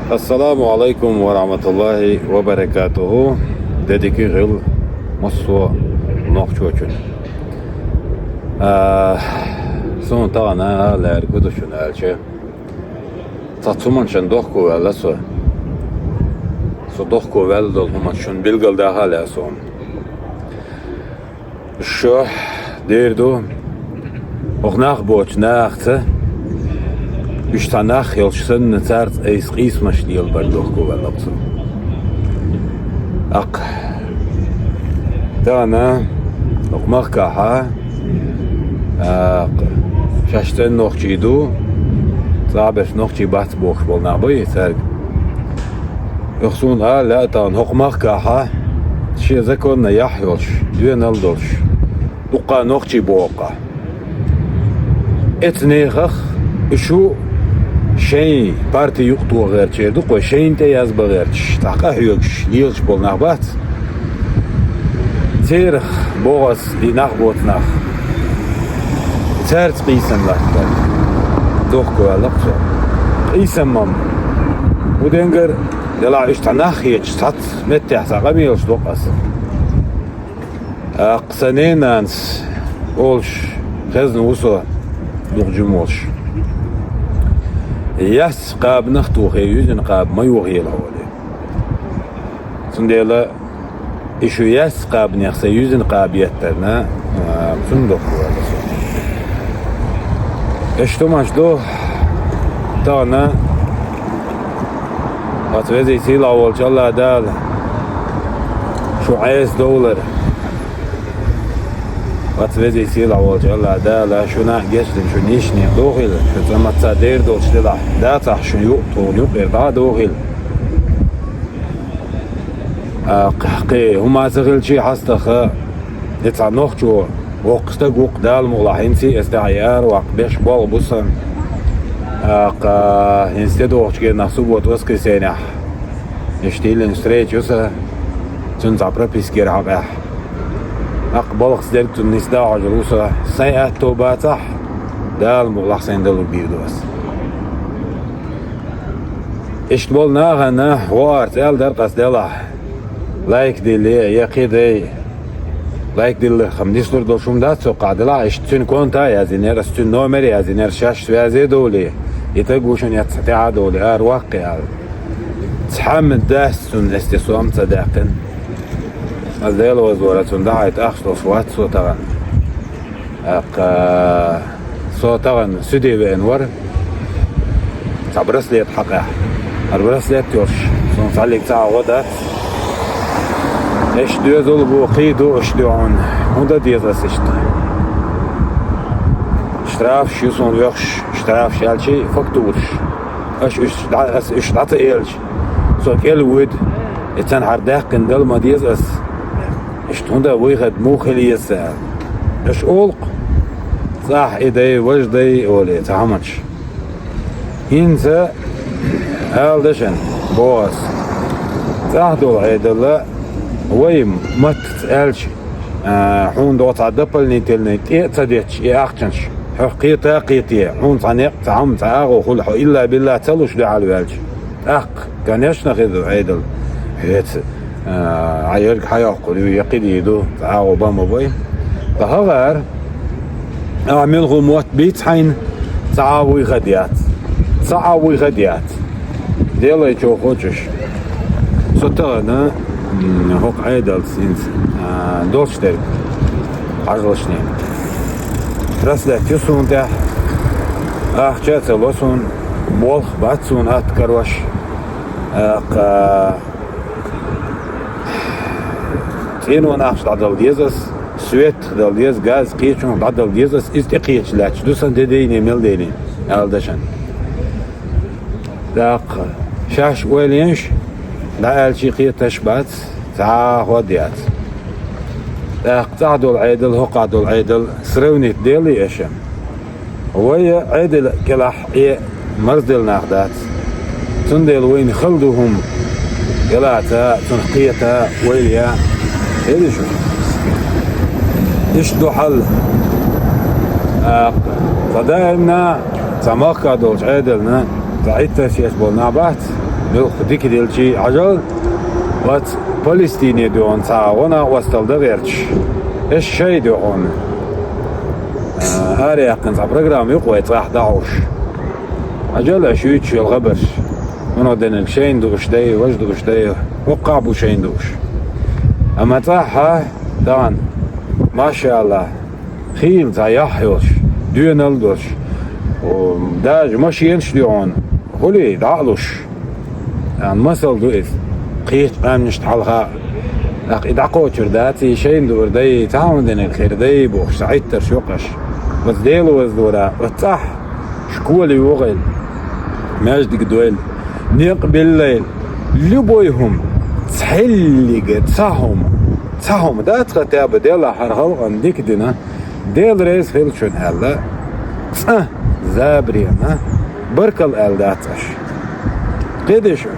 Assalamu alaikum wa rahmatullahi wa barakatuhu. Dediki yıl Moskva nokçoçun. Son tağına lergu düşün elçi. Tatsuman şun dohku vella so. So dohku vella dolhuman şun bilgil daha hala son. Şu derdu. Oğnaq boç naqtı. Üçtanaq yolçusun nıtart ismaş yıl bar dohku vella so. Ak. Dana oqmaq kaha. Şaştın noqçiydu. Zabeş noqçi bat boş bolna bu yeter. Yoxsun hala tan oqmaq kaha. Şey zakonna yahyolş. Düyen aldolş. Duqa noqçi boqa. Etneğaq şu şey parti yuqtu gerçerdi qoy şeyin te yaz bağırç. Taqa hüyüş yılç bolna bat. Ter boğaz dinaq botnaq. Tert qiysanlar. Dohku alaqsa. Qiysanmam. Bu denger dela iştanaq hiç sat mettah qamiyos doqas. Aqsanenans olş qezn uso duqjum olş. Yas qab naqtu yüzün qab ma yuğil havali. Sundela işu yas qab naqsa yüzün qabiyetlerine sunduk alaqsa. Eştomaşdo tana atvezeysil avolçalla dal şu ayes dolar atvezeysil avolçalla dal şuna geçtim şu nişni doğil şu zamatsa der dolçtela data şu yok yok erda doğil qi huma zagilçi hastaxa etanoxçu وقتا قوق دال ملاحنتي استعيار وقبش بال بوسن институт очке на субботу воскресенье нештилен встречуса тун за прописки рабах أقبل خسرت النساء عجروسا سيئة توباتح دال ملاح سندل بيردوس اشتبال ناغنا وارت ال در قصدلا لايك دي يقيدي لايك دل خمديستور دوشوم دات سو قادلا اشتون كونتا يازينير استون نومر يازينير شاش سوازي دولي يتقوشون يتسطيع دولي واقع تحمد داستون استسوام صداقن الديل وزورتون دعيت اخشلو صوات صوتغن صوتغن سدي بانور تبرسليت حقا البرسليت يوش صون صاليك تعودات ايش دوزول بو قيدو اش دوعون هندا ديزاس اشت اشتراف شيوسون يوخش اشتراف شالشي فكتورش اش دعطي ايلش سوك الود اتن حرداق قندل ما ديزاس اش هندا ويغد موخلي يسا اش اولق صح ايدي وجدي اولي تعمش انسا هال دشن بوس صح دول عيدالله ويم مت تسألش حون دوت عدبل نيتلنيت إيه تديتش إيه أخشنش حقيقة قيتية حون صنيق تعم تعاغو خلحو إلا بالله تلوش دعالو يالش كان يشنخذو عيدل هيت عيرك حياقو يقيد يدو تعاغو بامو بوي فهغار أعملغو موت بيت حين تعاوي غديات ديلا يشو خوشش ستغنا هوق عيدل سينس دولشترك عجلشني رسلت يسون ده أخشات لوسون بولخ باتسون أتكروش تينو ناخش عدل ديزس سويت دل ديز غاز قيشون عدل ديزس استقيش لاتش دوسن ديني ميل ديني ألدشن داق شاش ويلينش لا ألشي قيت تشبات تعهديات قعدوا العيدل هو قعدوا العيدل سروني ديلي إيشم وهي عيدل كلاح إيه مرزدل ناخدات تندل وين خلدوهم كلاتا تنقيتا ويليا إيه شو إيش دو حل فدائما تماكا دولش عيدلنا تعيد تسيس بولنا بات ملخ ديك ديلشي عجل وات فلسطيني دون تعاونا وصل دغيرش ايش شيء دون هاري يقن برنامج يقوى يطرح دعوش عجل عشويتش الغبر منو دين شين دوش داي وش دوش داي وقعبو شين دوش اما طاحة دان ما شاء الله خيل تايحيوش ديونل دوش وداج ماشينش ديون هولي دعلوش يعني مثل دوئس قيت قامنش تحلها إذا قوتر داتي شين دور داي تعاون الخير داي بوخ سعيد ترشوقش بس ديلو وزدورا وطاح شكولي وغل ماجدك دويل نقبل الليل لبويهم تحلق تساهم دات غتابة ديلا حرهو عندك دينا ديل ريز خلشون هلا زابرين بركل ال داتش قدشو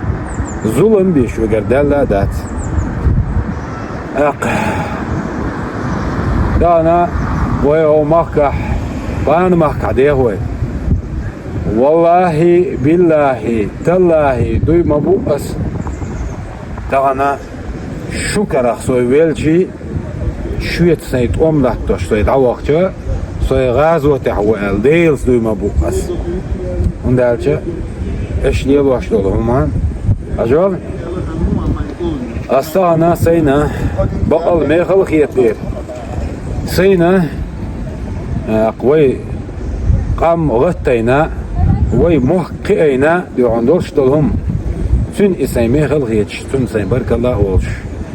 ظلم بيشو قردالا دات دانا ويهو مكح بان مكح ديهوي والله بالله تالله دوي مبوس دانا شكرا سوي ويلشي شوية سيد لحتوش سيد عوقتش سوي غازو تحوال ديلز دوي مبوس وندالش ايش ديلو اش دولو همان أجل أستانا سينا بقل ميخل خيطير سينا قوي قام غتينا وي محقئينا دي عندوش دولهم سن إساي ميخل خيطش سن سي بارك الله والش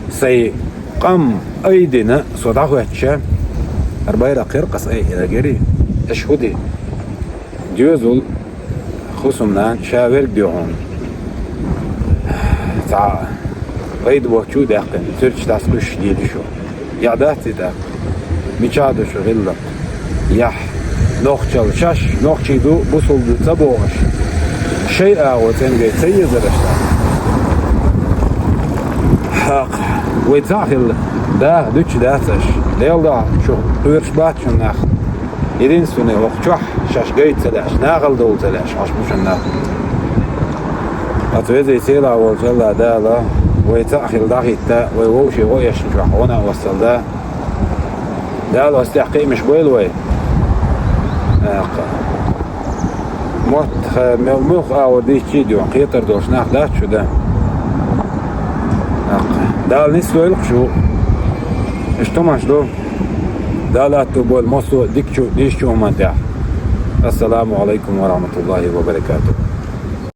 سي قام أيدينا صداقو هتشا أربايرا قرقص أي إلى جري أشهدي جوزل خصمنا شاورك ديون غيد وحشو داقن ترش تاسبش ديدي شو يعداتي داق ميشادو شو غلا يح نوخشل شاش نوخشي دو بوصل دو تبوغش شيء وتن جاي تيزرش حق ويتاخل دا دوتش داتش ديل دا شو قيرش باتشن ناخ يدين سنة وخشوح شاش جاي تلاش ناغل دول تلاش عش مش ناخ أتوزي سيلا والجلا دالا ويتأخل داخيتا ويوشي ويش نجحونا وصل دا دالا استحقيق مش بويلوي مخ أو دي تشيديو قيتر دوش ناخ دات شو دا دال نسلو يلقشو اشتماش دو دالا تبو المصو ديكشو ديشو من دا السلام عليكم ورحمة الله وبركاته